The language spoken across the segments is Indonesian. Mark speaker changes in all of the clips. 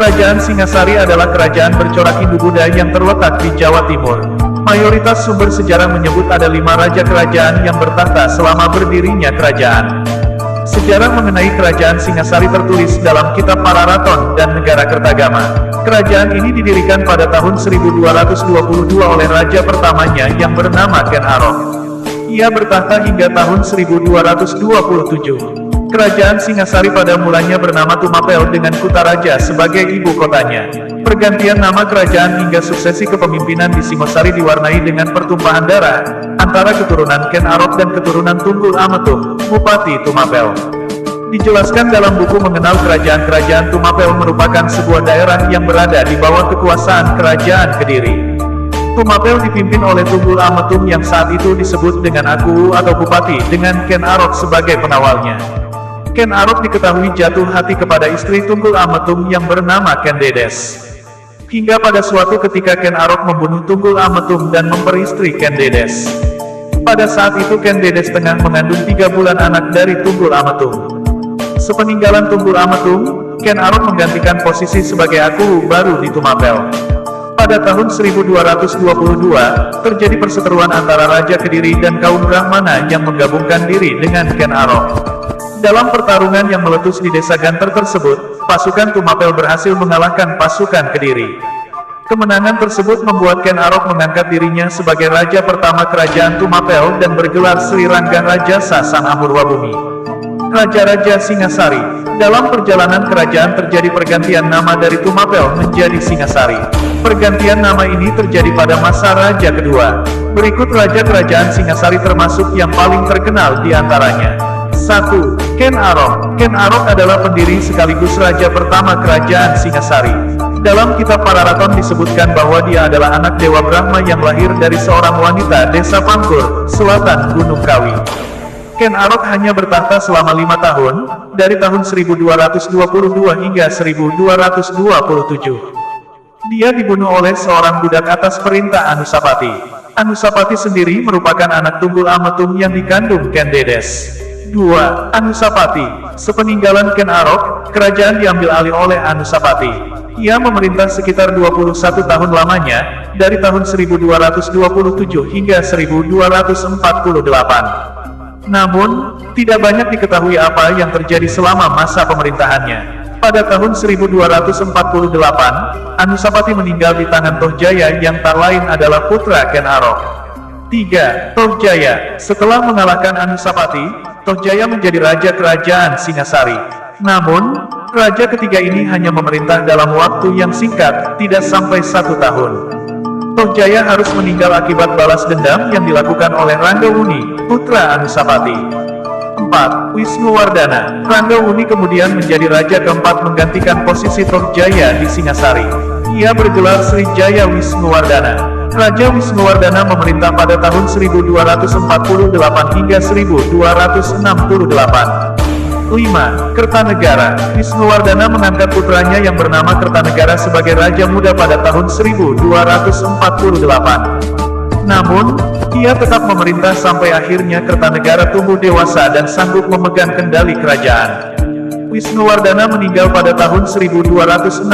Speaker 1: Kerajaan Singasari adalah kerajaan bercorak Hindu-Buddha yang terletak di Jawa Timur. Mayoritas sumber sejarah menyebut ada 5 raja kerajaan yang bertahta selama berdirinya kerajaan. Sejarah mengenai kerajaan Singasari tertulis dalam kitab Pararaton dan Negara Kertagama. Kerajaan ini didirikan pada tahun 1222 oleh raja pertamanya yang bernama Ken Arok. Ia bertahta hingga tahun 1227. Kerajaan Singasari pada mulanya bernama Tumapel dengan Kutaraja sebagai ibu kotanya. Pergantian nama kerajaan hingga suksesi kepemimpinan di Singosari diwarnai dengan pertumpahan darah antara keturunan Ken Arok dan keturunan Tunggul Ametung, Bupati Tumapel. Dijelaskan dalam buku mengenal kerajaan Tumapel merupakan sebuah daerah yang berada di bawah kekuasaan Kerajaan Kediri. Tumapel dipimpin oleh Tunggul Ametung yang saat itu disebut dengan Aku atau Bupati dengan Ken Arok sebagai pengawalnya. Ken Arok diketahui jatuh hati kepada istri Tunggul Ametung yang bernama Ken Dedes. Hingga pada suatu ketika Ken Arok membunuh Tunggul Ametung dan memperistri Ken Dedes. Pada saat itu Ken Dedes tengah mengandung 3 bulan anak dari Tunggul Ametung. Sepeninggalan Tunggul Ametung, Ken Arok menggantikan posisi sebagai Aku baru di Tumapel. Pada tahun 1222, terjadi perseteruan antara Raja Kediri dan kaum Brahmana yang menggabungkan diri dengan Ken Arok. Dalam pertarungan yang meletus di desa Ganter tersebut, pasukan Tumapel berhasil mengalahkan pasukan Kediri. Kemenangan tersebut membuat Ken Arok mengangkat dirinya sebagai raja pertama kerajaan Tumapel dan bergelar Sri Rangga Rajasa Sang Amurwabumi. Raja-Raja Singasari. Dalam perjalanan kerajaan terjadi pergantian nama dari Tumapel menjadi Singasari. Pergantian nama ini terjadi pada masa Raja kedua. Berikut raja kerajaan Singasari termasuk yang paling terkenal di antaranya. 1. Ken Arok. Ken Arok adalah pendiri sekaligus raja pertama kerajaan Singasari. Dalam kitab Pararaton disebutkan bahwa dia adalah anak Dewa Brahma yang lahir dari seorang wanita desa Pangkur, selatan Gunung Kawi. Ken Arok hanya bertahta selama 5 tahun, dari tahun 1222 hingga 1227. Dia dibunuh oleh seorang budak atas perintah Anusapati. Anusapati sendiri merupakan anak Tunggul Ametung yang dikandung Ken Dedes. 2. Anusapati. Sepeninggalan Ken Arok, kerajaan diambil alih oleh Anusapati. Ia memerintah sekitar 21 tahun lamanya, dari tahun 1227 hingga 1248. Namun, tidak banyak diketahui apa yang terjadi selama masa pemerintahannya. Pada tahun 1248, Anusapati meninggal di tangan Tohjaya yang tak lain adalah putra Ken Arok. 3. Tohjaya. Setelah mengalahkan Anusapati, Tohjaya menjadi raja kerajaan Singasari. Namun, raja ketiga ini hanya memerintah dalam waktu yang singkat, tidak sampai 1 tahun. Tohjaya harus meninggal akibat balas dendam yang dilakukan oleh Ranggawuni, putra Anusapati. 4. Wisnuwardana. Ranggawuni kemudian menjadi raja keempat menggantikan posisi Tohjaya di Singasari. Ia bergelar Sri Jaya Wisnuwardana. Raja Wisnuwardana memerintah pada tahun 1248 hingga 1268. 5. Kertanegara. Wisnuwardana mengangkat putranya yang bernama Kertanegara sebagai raja muda pada tahun 1248. Namun, ia tetap memerintah sampai akhirnya Kertanegara tumbuh dewasa dan sanggup memegang kendali kerajaan. Wisnuwardana meninggal pada tahun 1268.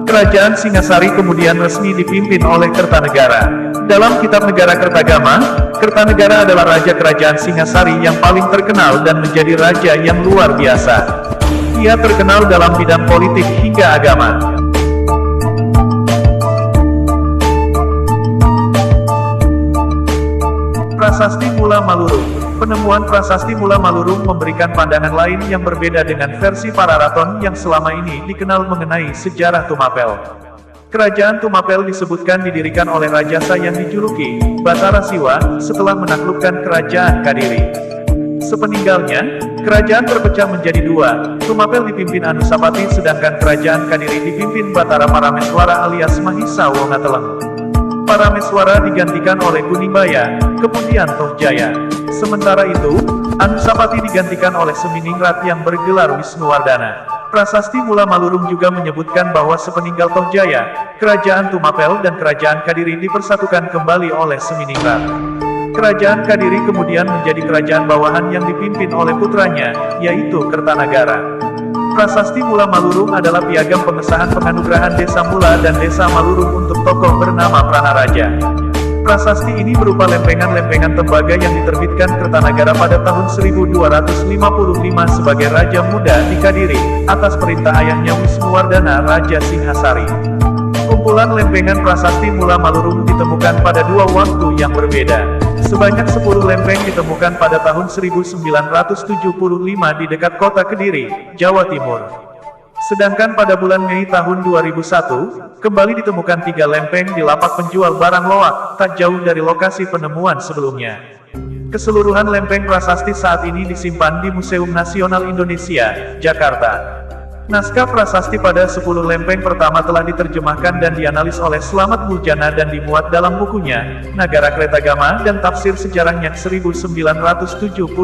Speaker 1: Kerajaan Singasari kemudian resmi dipimpin oleh Kertanegara. Dalam kitab Negara Kertagama, Kertanegara adalah raja kerajaan Singasari yang paling terkenal dan menjadi raja yang luar biasa. Ia terkenal dalam bidang politik hingga agama. Prasasti Mula Malurung. Penemuan Prasasti Mula Malurung memberikan pandangan lain yang berbeda dengan versi Pararaton yang selama ini dikenal mengenai sejarah Tumapel. Kerajaan Tumapel disebutkan didirikan oleh Rajasa yang dijuluki Batara Siwa setelah menaklukkan kerajaan Kadiri. Sepeninggalnya, kerajaan terpecah menjadi 2. Tumapel dipimpin Anusapati sedangkan kerajaan Kadiri dipimpin Batara Parameswara alias Mahisa Wongateleng. Parameswara digantikan oleh Kunibaya, kemudian Tohjaya. Sementara itu, Anusapati digantikan oleh Seminingrat yang bergelar Wisnuwardana. Prasasti Mula Malurung juga menyebutkan bahwa sepeninggal Tohjaya, kerajaan Tumapel dan kerajaan Kadiri dipersatukan kembali oleh Seminingrat. Kerajaan Kadiri kemudian menjadi kerajaan bawahan yang dipimpin oleh putranya, yaitu Kertanagara. Prasasti Mula Malurung adalah piagam pengesahan penganugerahan Desa Mula dan Desa Malurung untuk tokoh bernama Pranaraja. Prasasti ini berupa lempengan-lempengan tembaga yang diterbitkan Kertanagara pada tahun 1255 sebagai Raja Muda di Kadiri, atas perintah ayahnya Wisnuwardana Raja Singhasari. Kumpulan lempengan Prasasti Mula Malurung ditemukan pada dua waktu yang berbeda. Sebanyak 10 lempeng ditemukan pada tahun 1975 di dekat kota Kediri, Jawa Timur. Sedangkan pada bulan Mei tahun 2001, kembali ditemukan 3 lempeng di lapak penjual barang loak, tak jauh dari lokasi penemuan sebelumnya. Keseluruhan lempeng prasasti saat ini disimpan di Museum Nasional Indonesia, Jakarta. Naskah prasasti pada 10 lempeng pertama telah diterjemahkan dan dianalis oleh Slamet Muljana dan dimuat dalam bukunya, Nagara Kretagama dan Tafsir Sejarahnya 1979.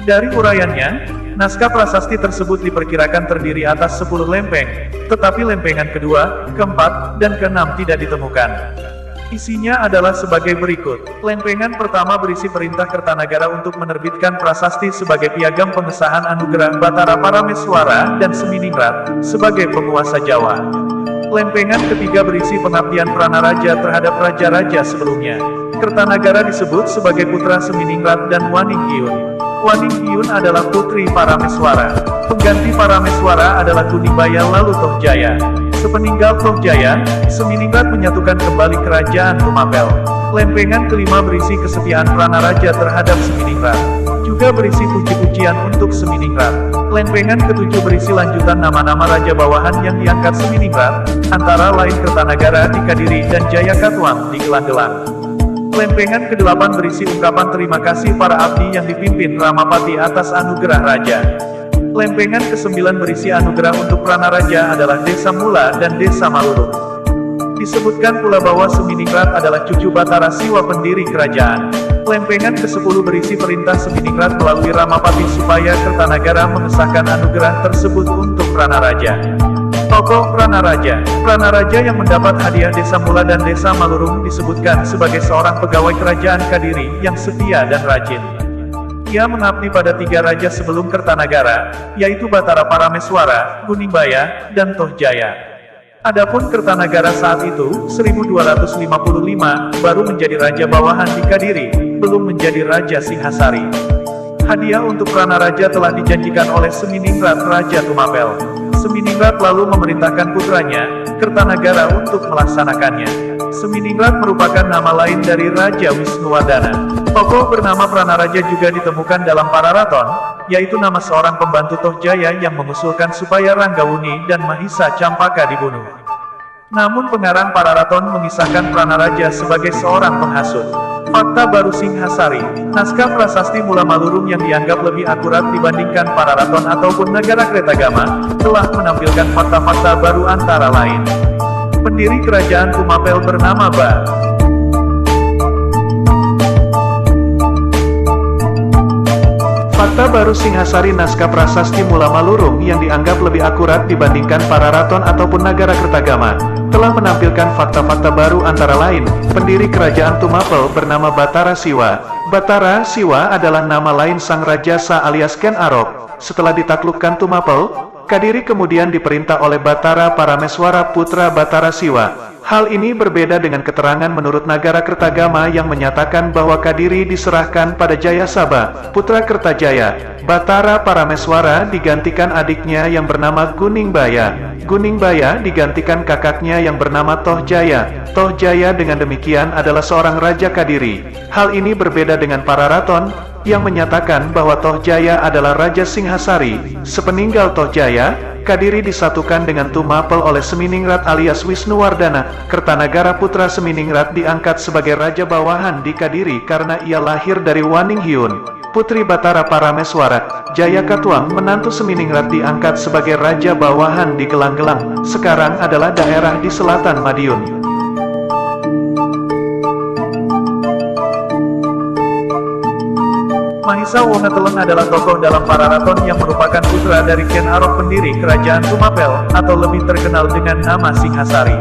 Speaker 1: Dari uraiannya, naskah prasasti tersebut diperkirakan terdiri atas 10 lempeng, tetapi lempengan kedua, keempat, dan keenam tidak ditemukan. Isinya adalah sebagai berikut. Lempengan pertama berisi perintah Kertanagara untuk menerbitkan prasasti sebagai piagam pengesahan anugerah Batara Parameswara dan Seminingrat sebagai penguasa Jawa. Lempengan ketiga berisi pengabdian Pranaraja terhadap raja-raja sebelumnya. Kertanagara disebut sebagai putra Seminingrat dan Waning Hyun. Waning Hyun adalah putri Parameswara. Pengganti Parameswara adalah Kunibaya lalu Tohjaya. Sepeninggal Tohjaya, Seminingrat menyatukan kembali kerajaan Tumapel. Lempengan kelima berisi kesetiaan Pranaraja terhadap Seminingrat. Juga berisi puji-pujian untuk Seminingrat. Lempengan ketujuh berisi lanjutan nama-nama raja bawahan yang diangkat Seminingrat, antara lain Kertanagara di Kadiri dan Jayakatwang di Gelang-Gelang. Lempengan ke-8 berisi ungkapan terima kasih para abdi yang dipimpin Ramapati atas anugerah raja. Lempengan ke-9 berisi anugerah untuk Pranaraja adalah Desa Mula dan Desa Malurung. Disebutkan pula bahwa Seminingrat adalah cucu Batara Siwa pendiri kerajaan. Lempengan ke-10 berisi perintah Seminingrat melalui Ramapati supaya Kertanagara mengesahkan anugerah tersebut untuk Pranaraja. Tokoh Pranaraja. Pranaraja yang mendapat hadiah Desa Mula dan Desa Malurung disebutkan sebagai seorang pegawai kerajaan Kadiri yang setia dan rajin. Ia mengabdi pada 3 raja sebelum Kertanagara, yaitu Batara Parameswara, Kuningbaya, dan Tohjaya. Adapun Kertanagara saat itu, 1255, baru menjadi raja bawahan di Kadiri, belum menjadi Raja Singhasari. Hadiah untuk Pranaraja telah dijanjikan oleh Seminingrat Raja Tumapel. Seminingrat lalu memerintahkan putranya, Kertanagara untuk melaksanakannya. Seminingrat merupakan nama lain dari Raja Wisnuwardana. Tokoh bernama Pranaraja juga ditemukan dalam Pararaton, yaitu nama seorang pembantu Tohjaya yang mengusulkan supaya Ranggawuni dan Mahisa Campaka dibunuh. Namun pengarang Pararaton mengisahkan Pranaraja sebagai seorang penghasut. Fakta baru Singhasari. Naskah prasasti Mula Malurung yang dianggap lebih akurat dibandingkan Pararaton ataupun Nagara Kretagama, telah menampilkan fakta-fakta baru antara lain. Pendiri kerajaan Tumapel bernama Ba. Fakta baru Singhasari. Naskah prasasti Mula Malurung yang dianggap lebih akurat dibandingkan Pararaton ataupun Nagara Kertagama, telah menampilkan fakta-fakta baru antara lain. Pendiri kerajaan Tumapel bernama Batara Siwa. Batara Siwa adalah nama lain sang Rajasa alias Ken Arok. Setelah ditaklukkan Tumapel, Kadiri kemudian diperintah oleh Batara Parameswara putra Batara Siwa. Hal ini berbeda dengan keterangan menurut Nagara Kertagama yang menyatakan bahwa Kadiri diserahkan pada Jayasaba, putra Kertajaya. Batara Parameswara digantikan adiknya yang bernama Kuningbaya. Kuningbaya digantikan kakaknya yang bernama Tohjaya. Tohjaya dengan demikian adalah seorang Raja Kadiri. Hal ini berbeda dengan Pararaton, yang menyatakan bahwa Tohjaya adalah Raja Singhasari. Sepeninggal Tohjaya, Kadiri disatukan dengan Tumapel oleh Seminingrat alias Wisnuwardana. Kertanagara putra Seminingrat diangkat sebagai Raja bawahan di Kadiri karena ia lahir dari Waning Hyun, putri Batara Parameswara. Jayakatwang menantu Seminingrat diangkat sebagai Raja bawahan di Gelang-Gelang, sekarang adalah daerah di selatan Madiun. Mahisa Wongateleng adalah tokoh dalam Pararaton yang merupakan putra dari Ken Arok pendiri kerajaan Tumapel, atau lebih terkenal dengan nama Singhasari.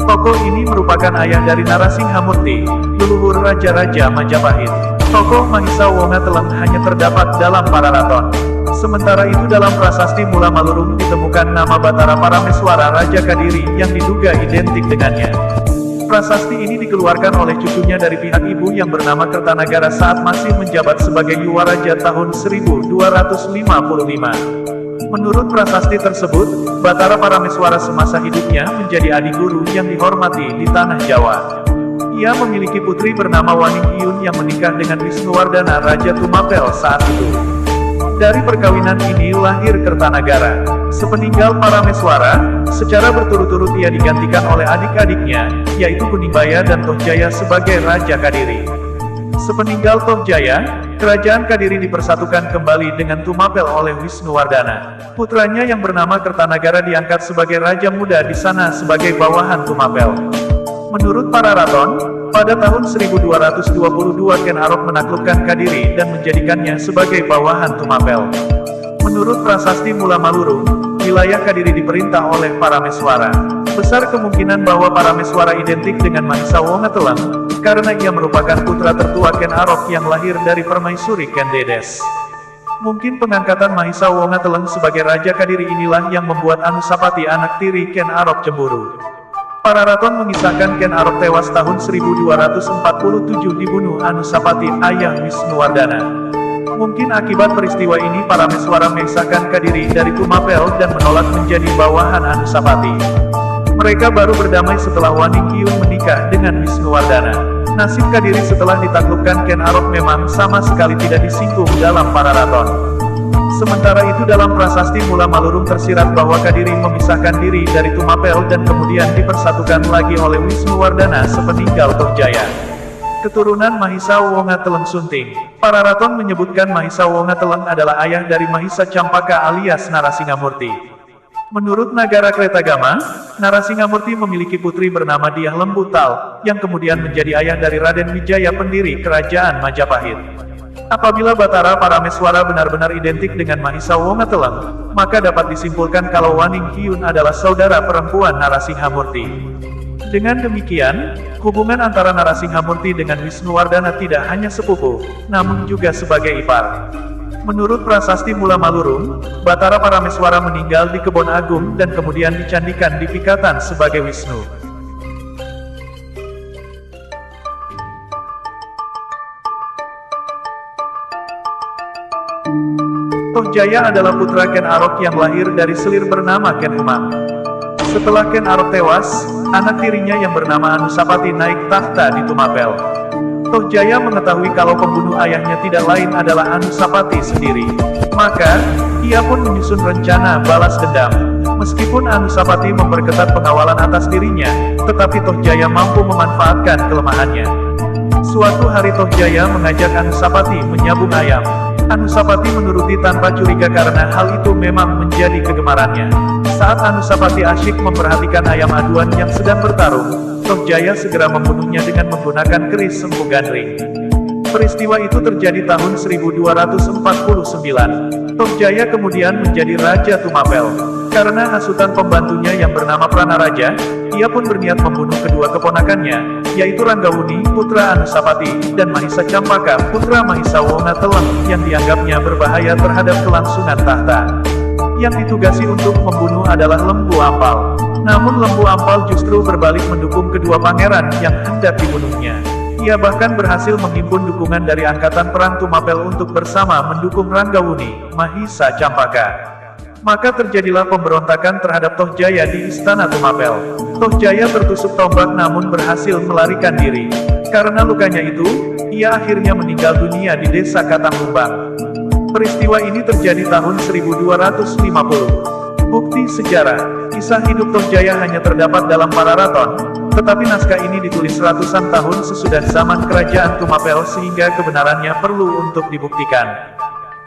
Speaker 1: Tokoh ini merupakan ayah dari Narasinghamurti, leluhur Raja-Raja Majapahit. Tokoh Mahisa Wongateleng hanya terdapat dalam Pararaton. Sementara itu dalam prasasti Mula Malurung ditemukan nama Batara Parameswara Raja Kadiri yang diduga identik dengannya. Prasasti ini dikeluarkan oleh cucunya dari pihak ibu yang bernama Kertanagara saat masih menjabat sebagai Yuwaraja tahun 1255. Menurut prasasti tersebut, Batara Parameswara semasa hidupnya menjadi adik guru yang dihormati di tanah Jawa. Ia memiliki putri bernama Waning Iyun yang menikah dengan Wisnuwardana Raja Tumapel saat itu. Dari perkawinan ini lahir Kertanagara. Sepeninggal Parameswara, secara berturut-turut ia digantikan oleh adik-adiknya, yaitu Kuningbaya dan Tohjaya sebagai Raja Kadiri. Sepeninggal Tohjaya, kerajaan Kadiri dipersatukan kembali dengan Tumapel oleh Wisnuwardana. Putranya yang bernama Kertanagara diangkat sebagai Raja Muda di sana sebagai bawahan Tumapel. Menurut para raton, pada tahun 1222 Ken Arok menaklukkan Kadiri dan menjadikannya sebagai bawahan Tumapel. Menurut prasasti Mula Malurung, wilayah Kadiri diperintah oleh Parameswara. Besar kemungkinan bahwa Parameswara identik dengan Mahisa Wongatelang, karena ia merupakan putra tertua Ken Arok yang lahir dari permaisuri Ken Dedes. Mungkin pengangkatan Mahisa Wongatelang sebagai Raja Kadiri inilah yang membuat Anusapati anak tiri Ken Arok cemburu. Para raton mengisahkan Ken Arok tewas tahun 1247 dibunuh Anusapati, ayah Wisnuwardana. Mungkin akibat peristiwa ini Parameswara memisahkan Kadiri dari Tumapel dan menolak menjadi bawahan Anusapati. Mereka baru berdamai setelah Waning Iyun menikah dengan Wisnuwardana. Nasib Kadiri setelah ditaklukkan Ken Arok memang sama sekali tidak disinggung dalam para raton. Sementara itu dalam prasasti Mula Malurung tersirat bahwa Kadiri memisahkan diri dari Tumapel dan kemudian dipersatukan lagi oleh Wisnuwardana sepeninggal Tohjaya. Keturunan Mahisa Wongatelang Sunting. Para raton menyebutkan Mahisa Wongatelang adalah ayah dari Mahisa Campaka alias Narasingamurti. Menurut Nagara Kretagama, Narasingamurti memiliki putri bernama Diah Lembu Tal, yang kemudian menjadi ayah dari Raden Wijaya pendiri Kerajaan Majapahit. Apabila Batara Parameswara benar-benar identik dengan Mahisa Wongatelang, maka dapat disimpulkan kalau Waning Iyun adalah saudara perempuan Narasingamurti. Dengan demikian, hubungan antara Narasingamurti dengan Wisnuwardana tidak hanya sepupu, namun juga sebagai ipar. Menurut prasasti Mula Malurung, Batara Parameswara meninggal di Kebon Agung dan kemudian dicandikan di Pikatan sebagai Wisnu. Tohjaya adalah putra Ken Arok yang lahir dari selir bernama Ken Umang. Setelah Ken Arok tewas, anak tirinya yang bernama Anusapati naik tahta di Tumapel. Tohjaya mengetahui kalau pembunuh ayahnya tidak lain adalah Anusapati sendiri. Maka, ia pun menyusun rencana balas dendam. Meskipun Anusapati memperketat pengawalan atas dirinya, tetapi Tohjaya mampu memanfaatkan kelemahannya. Suatu hari Tohjaya mengajak Anusapati menyabung ayam. Anusapati menuruti tanpa curiga karena hal itu memang menjadi kegemarannya. Saat Anusapati asyik memperhatikan ayam aduan yang sedang bertarung, Tohjaya segera membunuhnya dengan menggunakan keris Sempu Gandring. Peristiwa itu terjadi tahun 1249. Tohjaya kemudian menjadi Raja Tumapel. Karena hasutan pembantunya yang bernama Pranaraja, ia pun berniat membunuh kedua keponakannya, yaitu Ranggawuni, putra Anusapati, dan Mahisa Campaka, putra Mahisa Wongatelang, yang dianggapnya berbahaya terhadap kelangsungan tahta. Yang ditugasi untuk membunuh adalah Lembu Ampal. Namun Lembu Ampal justru berbalik mendukung kedua pangeran yang hendak dibunuhnya. Ia bahkan berhasil menghimpun dukungan dari angkatan perang Tumapel untuk bersama mendukung Ranggawuni, Mahisa Campaka. Maka terjadilah pemberontakan terhadap Tohjaya di Istana Tumapel. Tohjaya tertusuk tombak namun berhasil melarikan diri. Karena lukanya itu, ia akhirnya meninggal dunia di desa Katanglubang. Peristiwa ini terjadi tahun 1250. Bukti sejarah, kisah hidup Tohjaya hanya terdapat dalam para raton, tetapi naskah ini ditulis ratusan tahun sesudah zaman kerajaan Tumapel sehingga kebenarannya perlu untuk dibuktikan.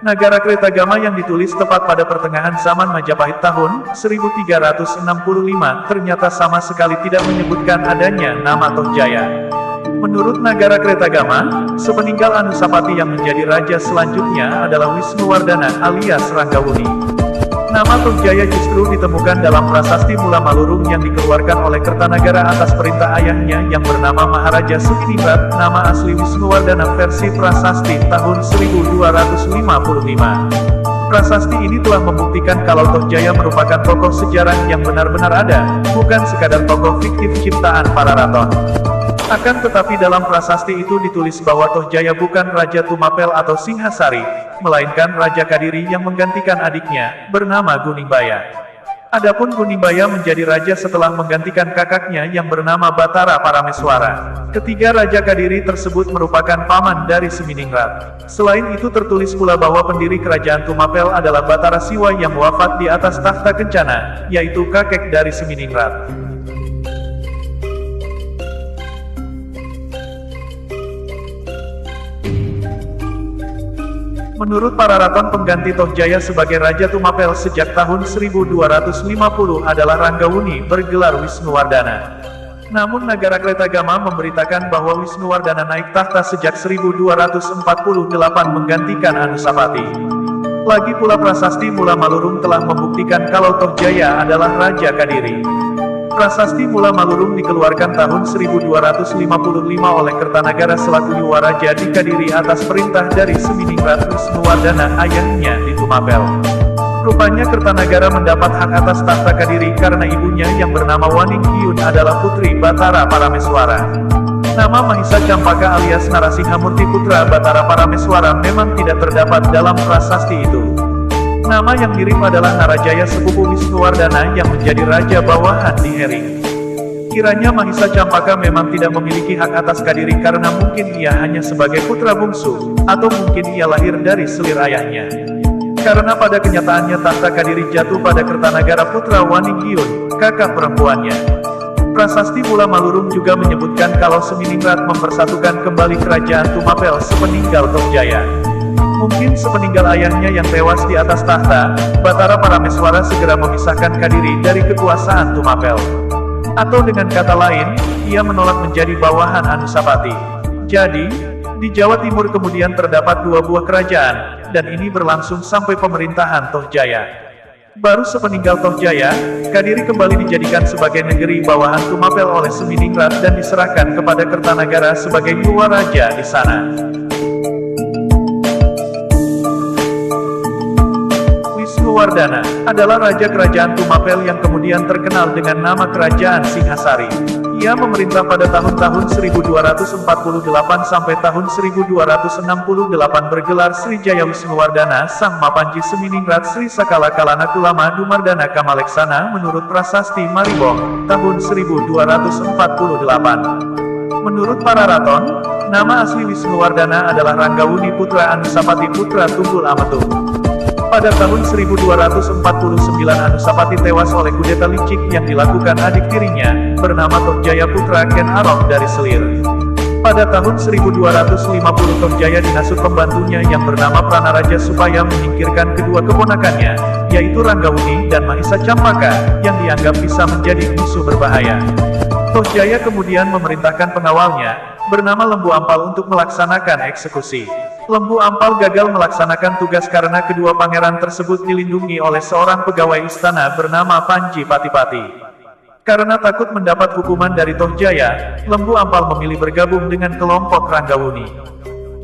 Speaker 1: Nagara Kretagama yang ditulis tepat pada pertengahan zaman Majapahit tahun 1365 ternyata sama sekali tidak menyebutkan adanya nama Tohjaya. Menurut Nagara Kretagama, sepeninggal Anusapati yang menjadi raja selanjutnya adalah Wisnuwardana alias Ranggawuni. Nama Tohjaya justru ditemukan dalam prasasti Mula Malurung yang dikeluarkan oleh Kertanagara atas perintah ayahnya yang bernama Maharaja Sukiningrat. Nama asli Wisnuwardana versi prasasti tahun 1255. Prasasti ini telah membuktikan kalau Tohjaya merupakan tokoh sejarah yang benar-benar ada, bukan sekadar tokoh fiktif ciptaan para raton. Akan tetapi dalam prasasti itu ditulis bahwa Tohjaya bukan Raja Tumapel atau Singhasari, melainkan Raja Kadiri yang menggantikan adiknya, bernama Guningbaya. Adapun Guningbaya menjadi raja setelah menggantikan kakaknya yang bernama Batara Parameswara. Ketiga Raja Kadiri tersebut merupakan paman dari Seminingrat. Selain itu tertulis pula bahwa pendiri kerajaan Tumapel adalah Batara Siwa yang wafat di atas tahta Kencana, yaitu kakek dari Seminingrat. Menurut para raton, pengganti Tohjaya sebagai Raja Tumapel sejak tahun 1250 adalah Ranggawuni bergelar Wisnuwardana. Namun Nagarakretagama memberitakan bahwa Wisnuwardana naik tahta sejak 1248 menggantikan Anusapati. Lagi pula prasasti Mula Malurung telah membuktikan kalau Tohjaya adalah Raja Kadiri. Prasasti Mula Malurung dikeluarkan tahun 1255 oleh Kertanagara selaku Yuwaraja di Kadiri atas perintah dari Seminingrat Wisnuwardana ayahnya di Tumapel. Rupanya Kertanagara mendapat hak atas tahta Kadiri karena ibunya yang bernama Waninggiun adalah putri Batara Parameswara. Nama Mahisa Campaka alias Narasinghamurti putra Batara Parameswara memang tidak terdapat dalam prasasti itu. Nama yang mirip adalah Narajaya sepupu Wisnuwardana yang menjadi raja bawahan di Hering. Kiranya Mahisa Campaka memang tidak memiliki hak atas Kadiri karena mungkin ia hanya sebagai putra bungsu, atau mungkin ia lahir dari selir ayahnya. Karena pada kenyataannya tahta Kadiri jatuh pada Kertanagara putra Waninggiun, kakak perempuannya. Prasasti Mula Malurung juga menyebutkan kalau Seminingrat mempersatukan kembali kerajaan Tumapel sepeninggal Tohjaya. Mungkin sepeninggal ayahnya yang tewas di atas tahta, Batara Parameswara segera memisahkan Kadiri dari kekuasaan Tumapel. Atau dengan kata lain, ia menolak menjadi bawahan Anusapati. Jadi, di Jawa Timur kemudian terdapat dua buah kerajaan, dan ini berlangsung sampai pemerintahan Tohjaya. Baru sepeninggal Tohjaya, Kadiri kembali dijadikan sebagai negeri bawahan Tumapel oleh Seminingrat dan diserahkan kepada Kertanagara sebagai Yuwaraja di sana. Wisnuwardana adalah raja kerajaan Tumapel yang kemudian terkenal dengan nama Kerajaan Singhasari. Ia memerintah pada tahun-tahun 1248 sampai tahun 1268 bergelar Sri Jaya Wisnuwardana Sang Mapanji Seminingrat Sri Sakala Kalana Kulama Dumardana Kamaleksana menurut prasasti Maribong, tahun 1248. Menurut para raton, nama asli Wisnuwardana adalah Ranggawuni putra Anusapati putra Tunggul Ametung. Pada tahun 1249 Anusapati tewas oleh kudeta licik yang dilakukan adik tirinya, bernama Tohjaya putra Ken Arok dari Selir. Pada tahun 1250 Tohjaya dihasut pembantunya yang bernama Pranaraja supaya menyingkirkan kedua keponakannya, yaitu Ranggawuni dan Mahisa Campaka, yang dianggap bisa menjadi musuh berbahaya. Tohjaya kemudian memerintahkan pengawalnya, bernama Lembu Ampal untuk melaksanakan eksekusi. Lembu Ampal gagal melaksanakan tugas karena kedua pangeran tersebut dilindungi oleh seorang pegawai istana bernama Panji Patipati. Karena takut mendapat hukuman dari Tohjaya, Lembu Ampal memilih bergabung dengan kelompok Ranggawuni.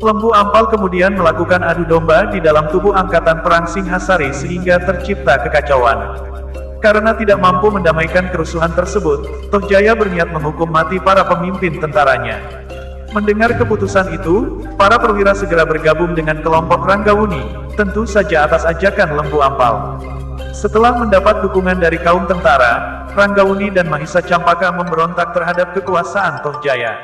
Speaker 1: Lembu Ampal kemudian melakukan adu domba di dalam tubuh angkatan perang Singhasari sehingga tercipta kekacauan. Karena tidak mampu mendamaikan kerusuhan tersebut, Tohjaya berniat menghukum mati para pemimpin tentaranya. Mendengar keputusan itu, para perwira segera bergabung dengan kelompok Ranggawuni, tentu saja atas ajakan Lembu Ampal. Setelah mendapat dukungan dari kaum tentara, Ranggawuni dan Mahisa Campaka memberontak terhadap kekuasaan Tohjaya.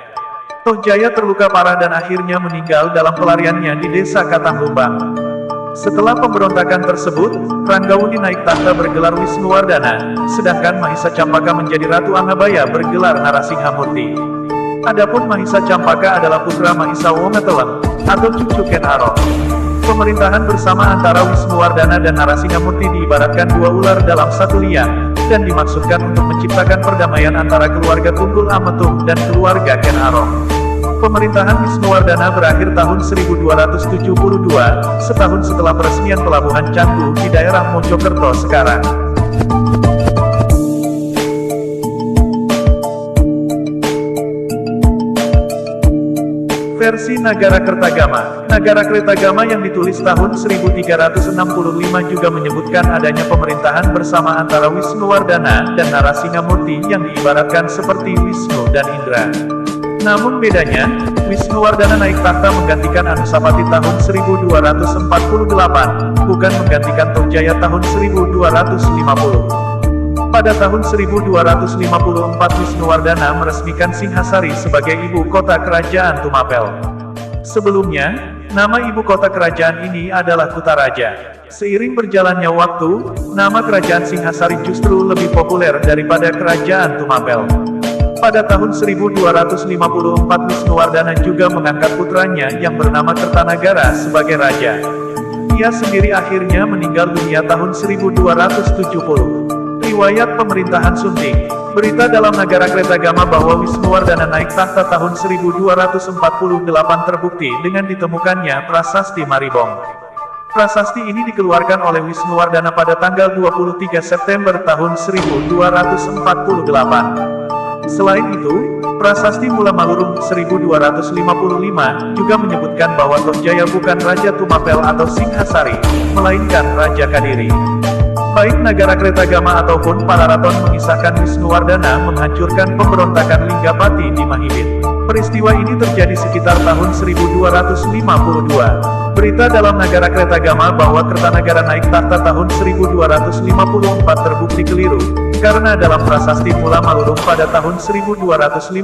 Speaker 1: Tohjaya terluka parah dan akhirnya meninggal dalam pelariannya di desa Katanglumbang. Setelah pemberontakan tersebut, Ranggawuni naik tahta bergelar Wisnuwardana, sedangkan Mahisa Campaka menjadi Ratu Angabaya bergelar Narasinghamurti. Adapun Mahisa Campaka adalah putra Mahisa Wongateleng, atau cucu Ken Arok. Pemerintahan bersama antara Wisnuwardana dan Narasinghamurti diibaratkan dua ular dalam satu liang, dan dimaksudkan untuk menciptakan perdamaian antara keluarga Tunggul Ametung dan keluarga Ken Arok. Pemerintahan Wisnuwardana berakhir tahun 1272, setahun setelah peresmian pelabuhan Canggu di daerah Mojokerto sekarang. Versi Versi Nagara Kertagama. Nagara Kertagama yang ditulis tahun 1365 juga menyebutkan adanya pemerintahan bersama antara Wisnuwardana dan Narasingamurti yang diibaratkan seperti Wisnu dan Indra. Namun bedanya, Wisnuwardana naik tahta menggantikan Anusapati tahun 1248, bukan menggantikan Tohjaya tahun 1250. Pada tahun 1254 Wisnuwardana meresmikan Singhasari sebagai ibu kota kerajaan Tumapel. Sebelumnya, nama ibu kota kerajaan ini adalah Kutaraja. Seiring berjalannya waktu, nama kerajaan Singhasari justru lebih populer daripada kerajaan Tumapel. Pada tahun 1254 Wisnuwardana juga mengangkat putranya yang bernama Kertanagara sebagai raja. Ia sendiri akhirnya meninggal dunia tahun 1270. Riwayat pemerintahan Sunting. Berita dalam Nagara Kertagama bahwa Wisnuwardana naik tahta tahun 1248 terbukti dengan ditemukannya prasasti Maribong. Prasasti ini dikeluarkan oleh Wisnuwardana pada tanggal 23 September tahun 1248. Selain itu, Prasasti Mula Malurung 1255 juga menyebutkan bahwa Tohjaya bukan Raja Tumapel atau Singhasari, melainkan Raja Kadiri. Baik Nagara Kertagama ataupun Pararaton mengisahkan Wisnuwardana menghancurkan pemberontakan Linggapati di Mahibit. Peristiwa ini terjadi sekitar tahun 1252. Berita dalam Nagara Kertagama bahwa Kertanagara naik tahta tahun 1254 terbukti keliru, karena dalam Prasasti Mula Malurung pada tahun 1255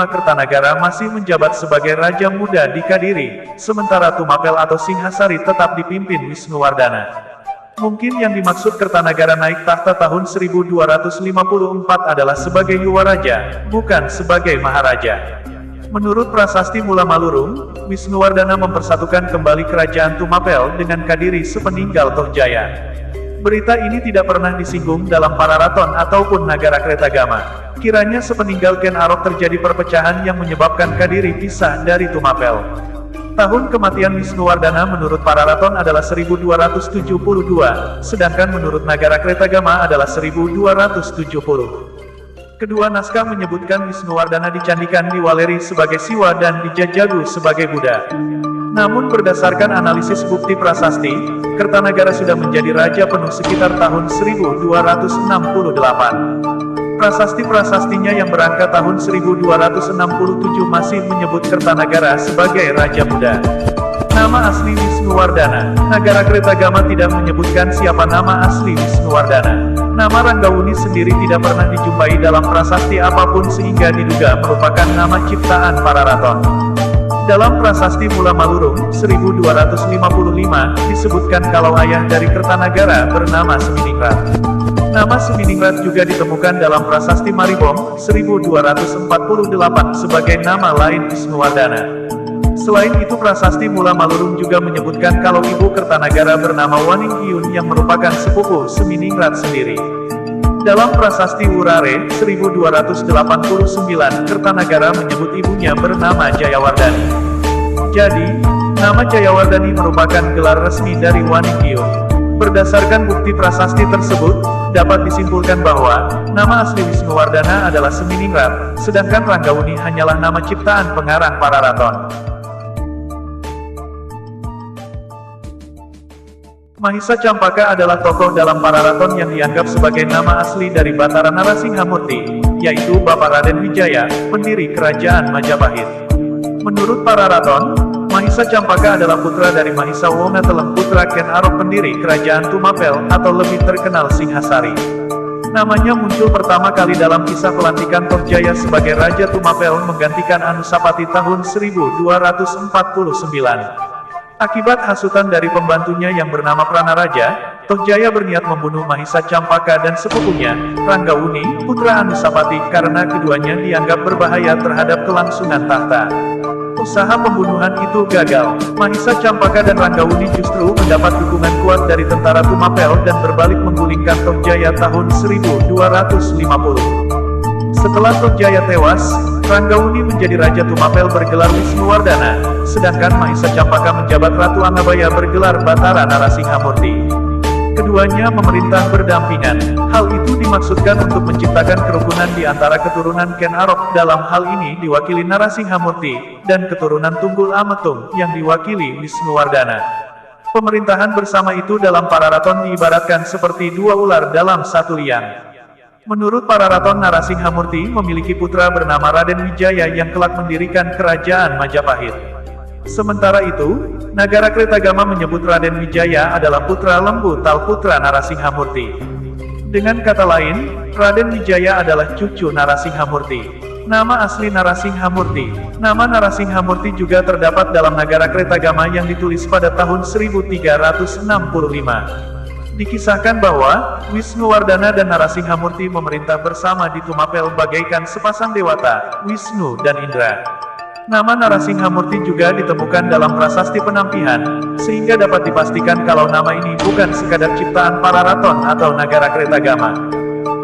Speaker 1: Kertanagara masih menjabat sebagai Raja Muda di Kadiri, sementara Tumapel atau Singhasari tetap dipimpin Wisnuwardana. Mungkin yang dimaksud Kertanagara naik tahta tahun 1254 adalah sebagai Yuwaraja, bukan sebagai Maharaja. Menurut Prasasti Mula Malurung, Wisnuwardana mempersatukan kembali kerajaan Tumapel dengan Kadiri sepeninggal Tohjaya. Berita ini tidak pernah disinggung dalam Pararaton ataupun Nagara Kertagama. Kiranya sepeninggal Ken Arok terjadi perpecahan yang menyebabkan Kadiri pisah dari Tumapel. Tahun kematian Wisnuwardana menurut Pararaton adalah 1272, sedangkan menurut Nagara Kertagama adalah 1270. Kedua naskah menyebutkan Wisnuwardana dicandikan di Waleri sebagai Siwa dan di Jajagu sebagai Buddha. Namun berdasarkan analisis bukti prasasti, Kertanagara sudah menjadi raja penuh sekitar tahun 1268. Prasasti-prasastinya yang berangka tahun 1267 masih menyebut Kertanagara sebagai Raja Buddha. Nama asli Wisnuwardana. Nagara Kertagama tidak menyebutkan siapa nama asli Wisnuwardana. Nama Ranggawuni sendiri tidak pernah dijumpai dalam prasasti apapun sehingga diduga merupakan nama ciptaan Pararaton. Dalam Prasasti Mula Malurung 1255 disebutkan kalau ayah dari Kertanagara bernama Seminingrat. Nama Seminingrat juga ditemukan dalam Prasasti Maribong 1248 sebagai nama lain Wisnuwardana. Selain itu Prasasti Mula Malurung juga menyebutkan kalau ibu Kertanagara bernama Waninghyun yang merupakan sepupu Seminingrat sendiri. Dalam Prasasti Wurare 1289 Kertanagara menyebut ibunya bernama Jayawardani. Jadi, nama Jayawardani merupakan gelar resmi dari Waninghyun. Berdasarkan bukti prasasti tersebut, dapat disimpulkan bahwa nama asli Wisnuwardana adalah Seminingrat, sedangkan Ranggawuni hanyalah nama ciptaan pengarang Pararaton. Mahisa Campaka adalah tokoh dalam Pararaton yang dianggap sebagai nama asli dari Batara Narasinghamurti, yaitu Bapak Raden Wijaya, pendiri Kerajaan Majapahit. Menurut Pararaton, Mahisa Campaka adalah putra dari Mahisa Wongatelem putra Ken Arok pendiri Kerajaan Tumapel atau lebih terkenal Singhasari. Namanya muncul pertama kali dalam kisah pelantikan Tohjaya sebagai Raja Tumapel menggantikan Anusapati tahun 1249. Akibat hasutan dari pembantunya yang bernama Pranaraja, Tohjaya berniat membunuh Mahisa Campaka dan sepupunya, Ranggawuni, putra Anusapati karena keduanya dianggap berbahaya terhadap kelangsungan tahta. Usaha pembunuhan itu gagal. Mahisa Campaka dan Ranggawuni justru mendapat dukungan kuat dari tentara Tumapel dan berbalik menggulingkan Tohjaya tahun 1250. Setelah Tohjaya tewas, Ranggawuni menjadi Raja Tumapel bergelar Wisnuwardana, sedangkan Mahisa Campaka menjabat Ratu Angabaya bergelar Batara Narasinghamurti. Kedua Keduanya memerintah berdampingan. Hal itu dimaksudkan untuk menciptakan kerukunan di antara keturunan Ken Arok, dalam hal ini diwakili Narasinghamurti, dan keturunan Tunggul Ametung, yang diwakili Wisnuwardana. Pemerintahan bersama itu dalam Pararaton diibaratkan seperti dua ular dalam satu liang. Menurut Pararaton, Narasinghamurti memiliki putra bernama Raden Wijaya yang kelak mendirikan kerajaan Majapahit. Sementara itu, Nagara Kretagama menyebut Raden Wijaya adalah putra Lembu Tal putra Narasinghamurti. Dengan kata lain, Raden Wijaya adalah cucu Narasinghamurti. Nama asli Narasinghamurti. Nama Narasinghamurti juga terdapat dalam Nagara Kretagama yang ditulis pada tahun 1365. Dikisahkan bahwa Wisnuwardana dan Narasinghamurti memerintah bersama di Tumapel bagaikan sepasang dewata, Wisnu dan Indra. Nama Narasinghamurti juga ditemukan dalam prasasti penampihan, sehingga dapat dipastikan kalau nama ini bukan sekadar ciptaan Pararaton atau Nagara Kretagama.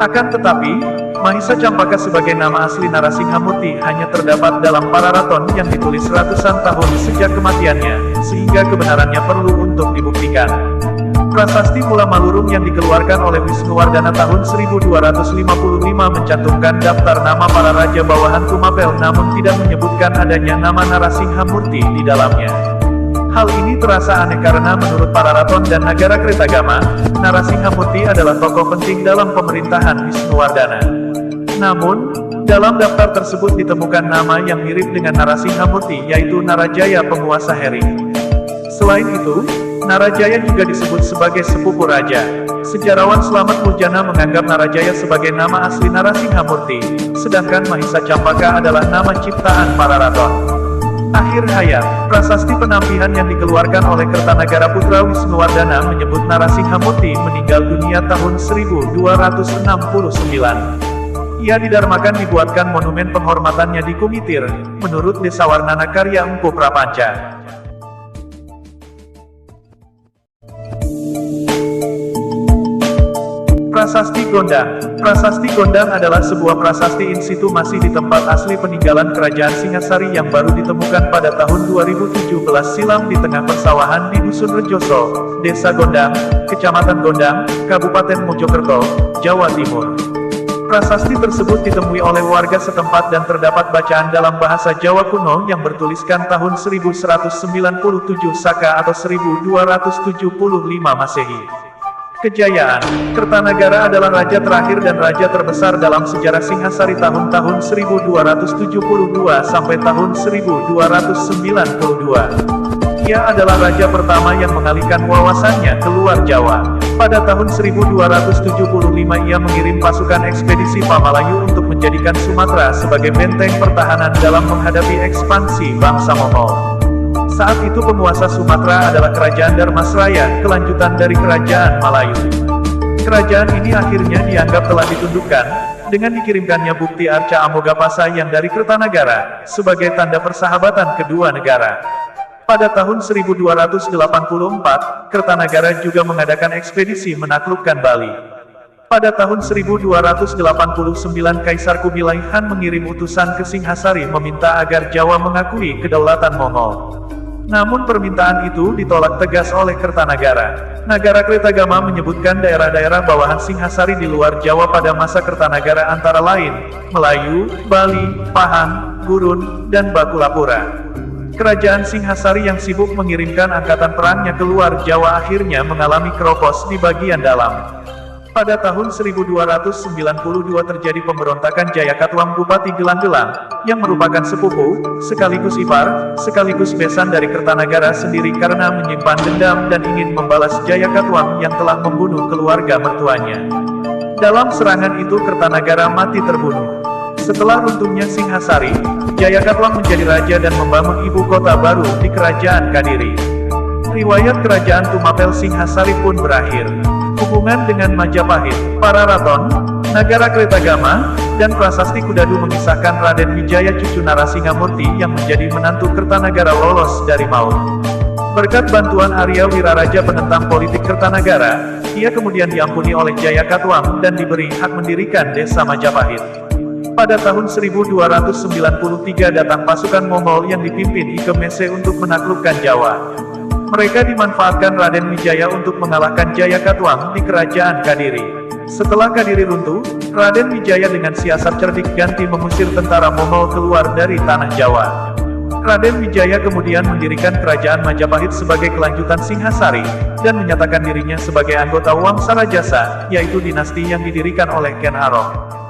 Speaker 1: Akan tetapi, Mahisa Campaka sebagai nama asli Narasinghamurti hanya terdapat dalam Pararaton yang ditulis ratusan tahun sejak kematiannya, sehingga kebenarannya perlu untuk dibuktikan. Prasasti Mula Malurung yang dikeluarkan oleh Wisnuwardana tahun 1255 mencantumkan daftar nama para raja bawahan Tumapel namun tidak menyebutkan adanya nama Narasinghamurti di dalamnya. Hal ini terasa aneh karena menurut Pararaton dan Nagara Kretagama, Narasinghamurti adalah tokoh penting dalam pemerintahan Wisnuwardana. Namun, dalam daftar tersebut ditemukan nama yang mirip dengan Narasinghamurti yaitu Narajaya penguasa Heri. Selain itu, Narajaya juga disebut sebagai sepupu raja. Sejarawan Slamet Murjana menganggap Narajaya sebagai nama asli Narasinghamurti, sedangkan Mahisa Campaka adalah nama ciptaan Pararaton. Akhir hayat, prasasti penampihan yang dikeluarkan oleh Kertanagara Putra Wisnuwardana menyebut Narasinghamurti meninggal dunia tahun 1269. Ia didarmakan dibuatkan monumen penghormatannya di Kumitir, menurut Desawarnana Karya Empu Prapanca. Prasasti Gondang. Prasasti Gondang adalah sebuah prasasti in situ masih di tempat asli peninggalan Kerajaan Singasari yang baru ditemukan pada tahun 2017 silam di tengah persawahan di Dusun Rejoso, Desa Gondang, Kecamatan Gondang, Kabupaten Mojokerto, Jawa Timur. Prasasti tersebut ditemui oleh warga setempat dan terdapat bacaan dalam bahasa Jawa kuno yang bertuliskan tahun 1197 Saka atau 1275 Masehi. Kejayaan, Kertanagara adalah raja terakhir dan raja terbesar dalam sejarah Singhasari tahun-tahun 1272 sampai tahun 1292. Ia adalah raja pertama yang mengalihkan wawasannya keluar Jawa. Pada tahun 1275 ia mengirim pasukan ekspedisi Pamalayu untuk menjadikan Sumatera sebagai benteng pertahanan dalam menghadapi ekspansi bangsa Mongol. Saat itu penguasa Sumatera adalah Kerajaan Darmasraya, kelanjutan dari Kerajaan Malayu. Kerajaan ini akhirnya dianggap telah ditundukkan, dengan dikirimkannya bukti Arca Amogapasa yang dari Kertanagara, sebagai tanda persahabatan kedua negara. Pada tahun 1284, Kertanagara juga mengadakan ekspedisi menaklukkan Bali. Pada tahun 1289 Kaisar Kubilai Han mengirim utusan ke Singhasari meminta agar Jawa mengakui kedaulatan Mongol. Namun permintaan itu ditolak tegas oleh Kertanagara. Nagara Kretagama menyebutkan daerah-daerah bawahan Singhasari di luar Jawa pada masa Kertanagara antara lain, Melayu, Bali, Pahang, Gurun, dan Bakulapura. Kerajaan Singhasari yang sibuk mengirimkan angkatan perangnya keluar Jawa akhirnya mengalami keropos di bagian dalam. Pada tahun 1292 terjadi pemberontakan Jayakatwang Bupati Gelang-Gelang, yang merupakan sepupu, sekaligus ipar, sekaligus besan dari Kertanagara sendiri karena menyimpan dendam dan ingin membalas Jayakatwang yang telah membunuh keluarga mertuanya. Dalam serangan itu Kertanagara mati terbunuh. Setelah runtuhnya Singhasari, Jayakatwang menjadi raja dan membangun ibu kota baru di Kerajaan Kadiri. Riwayat Kerajaan Tumapel Singhasari pun berakhir. Hubungan dengan Majapahit, Pararaton, Nagara Kretagama, dan Prasasti Kudadu mengisahkan Raden Wijaya cucu Narasinghamurti yang menjadi menantu Kertanagara lolos dari maut. Berkat bantuan Arya Wiraraja penentang politik Kertanagara, ia kemudian diampuni oleh Jayakatwang dan diberi hak mendirikan desa Majapahit. Pada tahun 1293 datang pasukan Mongol yang dipimpin Ike Mese untuk menaklukkan Jawa. Mereka dimanfaatkan Raden Wijaya untuk mengalahkan Jayakatwang di kerajaan Kadiri. Setelah Kadiri runtuh, Raden Wijaya dengan siasat cerdik ganti mengusir tentara Mongol keluar dari tanah Jawa. Raden Wijaya kemudian mendirikan kerajaan Majapahit sebagai kelanjutan Singhasari, dan menyatakan dirinya sebagai anggota Wangsa Rajasa, yaitu dinasti yang didirikan oleh Ken Arok.